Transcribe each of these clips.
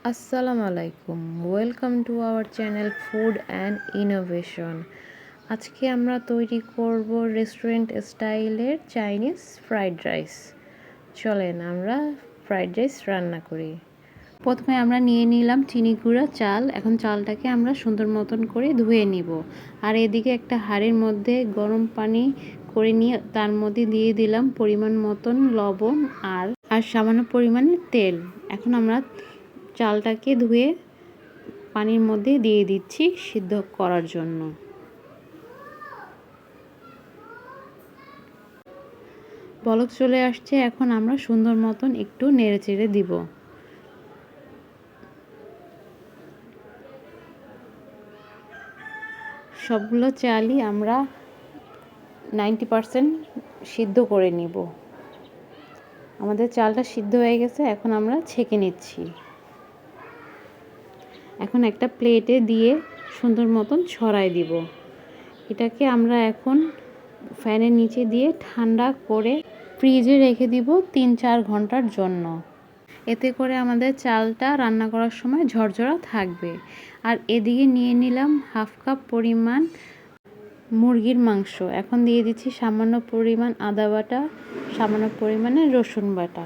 আসসালামু আলাইকুম, welcome to our channel food and innovation. আজকে আমরা তৈরি করব রেস্টুরেন্ট স্টাইলের চাইনিজ ফ্রাইড রাইস। চলেন আমরা ফ্রাইড রাইস রান্না করি। প্রথমে আমরা নিয়ে নিলাম চিনি গুঁড়া চাল। এখন চালটাকে আমরা সুন্দর মতন করে ধুয়ে নিব। আর এদিকে একটা হাঁড়ির মধ্যে গরম পানি করে নিয়ে তার মধ্যে দিয়ে দিলাম পরিমাণ মতন লবণ আর সামান্য পরিমাণে তেল। এখন আমরা চালটাকে ধুয়ে পানির মধ্যে দিয়ে দিচ্ছি সিদ্ধ করার জন্য। বলক চলে আসছে, এখন আমরা সুন্দর মতন একটু নেড়েচেড়ে দিব। সবগুলো চালই আমরা 90% সিদ্ধ করে নিব। আমাদের চালটা সিদ্ধ হয়ে গেছে, এখন আমরা ছেঁকে নিচ্ছি। এখন একটা প্লেটে দিয়ে সুন্দর মতন ছড়াই দিব। এটাকে আমরা এখন ফ্যানের নিচে দিয়ে ঠান্ডা করে ফ্রিজে রেখে দিব 3-4 ঘন্টার জন্য। এতে করে আমাদের চালটা রান্না করার সময় ঝরঝরা থাকবে। আর এদিকে নিয়ে নিলাম হাফ কাপ পরিমাণ মুরগির মাংস। এখন দিয়ে দিচ্ছি সামান্য পরিমাণ আদা বাটা, সামান্য পরিমাণে রসুন বাটা।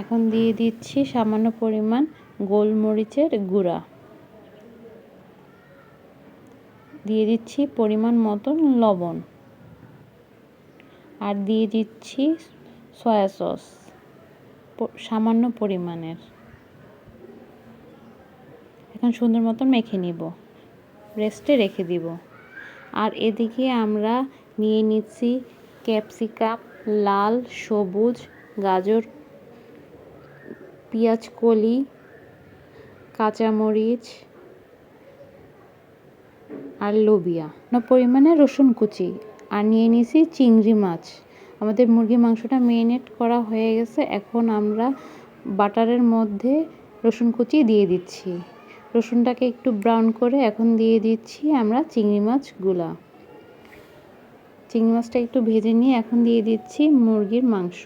এখন দিয়ে দিচ্ছি সামান্য পরিমাণ গোলমরিচের গুঁড়া, দিয়ে দিচ্ছি পরিমাণ মতন লবণ, আর দিয়ে দিচ্ছি সয়া সস সামান্য পরিমাণের। এখন সুন্দর মতন মেখে নিব, রেস্টে রেখে দিব। আর এদিকে আমরা নিয়ে নিচ্ছি ক্যাপসিকাম, লাল, সবুজ, গাজর, পেঁয়াজ কলি, কাঁচামরিচ আর লোবিয়া, পরিমাণে রসুন কুচি, আর নিয়ে নিয়েছি চিংড়ি মাছ। আমাদের মুরগির মাংসটা মেরিনেট করা হয়ে গেছে। এখন আমরা বাটারের মধ্যে রসুন কুচি দিয়ে দিচ্ছি। রসুনটাকে একটু ব্রাউন করে এখন দিয়ে দিচ্ছি আমরা চিংড়ি মাছগুলা। চিংড়ি মাছটা একটু ভেজে নিয়ে এখন দিয়ে দিচ্ছি মুরগির মাংস।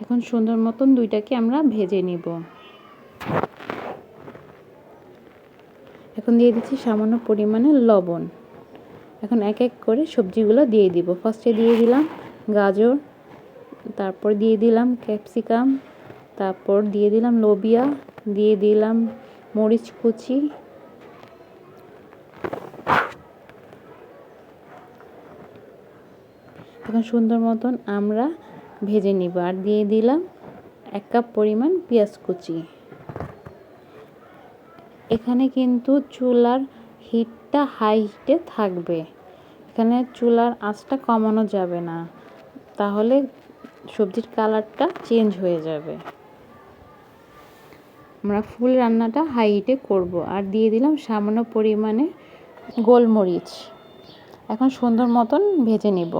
এখন সুন্দর মতন দুইটাকে আমরা ভেজে নিব। এখন দিয়ে দিচ্ছি সামান্য পরিমাণে লবণ। এখন এক এক করে সবজিগুলো দিয়ে দিব। ফার্স্টে দিয়ে দিলাম গাজর, তারপর দিয়ে দিলাম ক্যাপসিকাম, তারপর দিয়ে দিলাম লোবিয়া, দিয়ে দিলাম মরিচ কুচি, এখন সুন্দর মতন আমরা ভেজে নিব। আর দিয়ে দিলাম 1 কাপ পরিমাণ পেঁয়াজ কুচি। এখানে কিন্তু চুলার হিটটা হাই হিটে থাকবে। এখানে চুলার আঁচটা কমানো যাবে না, তাহলে সবজির কালারটা চেঞ্জ হয়ে যাবে। আমরা ফুল রান্নাটা হাই হিটে করব। আর দিয়ে দিলাম সামান্য পরিমাণে গোলমরিচ। এখন সুন্দর মতন ভেজে নিব।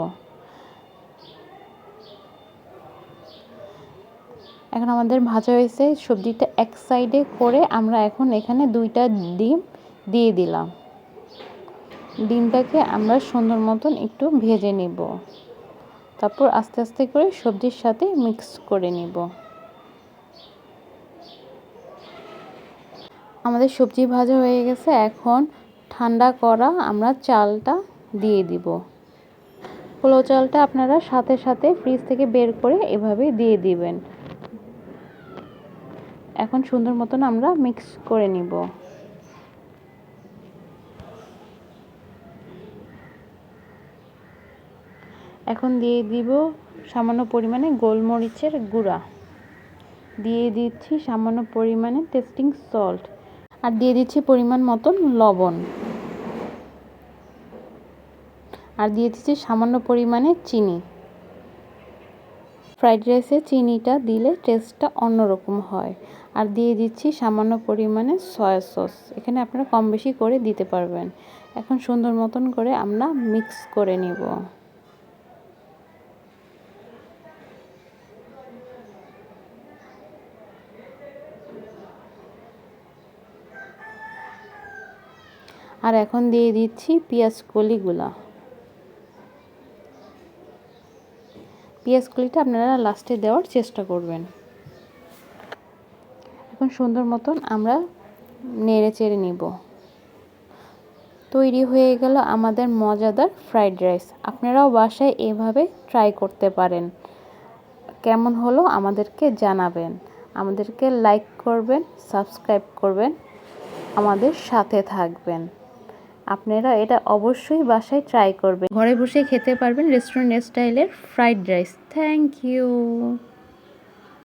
এখন আমাদের ভাজা হয়েছে। সবজিটা এক সাইডে করে আমরা এখন এখানে 2টা ডিম দিয়ে দিলাম। ডিমটাকে আমরা সুন্দর মতন একটু ভেজে নিব, তারপর আস্তে আস্তে করে সবজির সাথে মিক্স করে নিব। আমাদের সবজি ভাজা হয়ে গেছে। এখন ঠান্ডা করা আমরা চালটা দিয়ে দিব। পোলাও চালটা আপনারা সাথে সাথে ফ্রিজ থেকে বের করে এভাবে দিয়ে দিবেন। এখন সুন্দর মতন আমরা মিক্স করে নিব। এখন দিয়ে দিব সামান্য পরিমাণে গোলমরিচের গুঁড়া, দিয়ে দিচ্ছি সামান্য পরিমাণে টেস্টিং সল্ট, আর দিয়ে দিচ্ছি পরিমাণ মতন লবণ, আর দিয়ে দিচ্ছি সামান্য পরিমাণে চিনি। ফ্রাইড রাইসে চিনিটা দিলে টেস্টটা অন্যরকম হয়। আর দিয়ে দিচ্ছি সামান্য পরিমাণে সয়া সস। এখানে আপনারা কম বেশি করে দিতে পারবেন। এখন সুন্দর মতন করে আমরা মিক্স করে নিব। আর এখন দিয়ে দিচ্ছি পেঁয়াজ কলিগুলা। পেঁয়াজ কলিটা আপনারা লাস্টে দেওয়ার চেষ্টা করবেন। এখন সুন্দর মতন আমরা নেড়ে চেড়ে নিব। তৈরি হয়ে গেল আমাদের মজাদার ফ্রাইড রাইস। আপনারাও বাসায় এভাবে ট্রাই করতে পারেন। কেমন হলো আমাদেরকে জানাবেন। আমাদেরকে লাইক করবেন, সাবস্ক্রাইব করবেন, আমাদের সাথে থাকবেন। আপনারা এটা অবশ্যই বাসায় ট্রাই করবেন। ঘরে বসে খেতে পারবেন রেস্টুরেন্ট স্টাইলের ফ্রাইড রাইস। Thank you.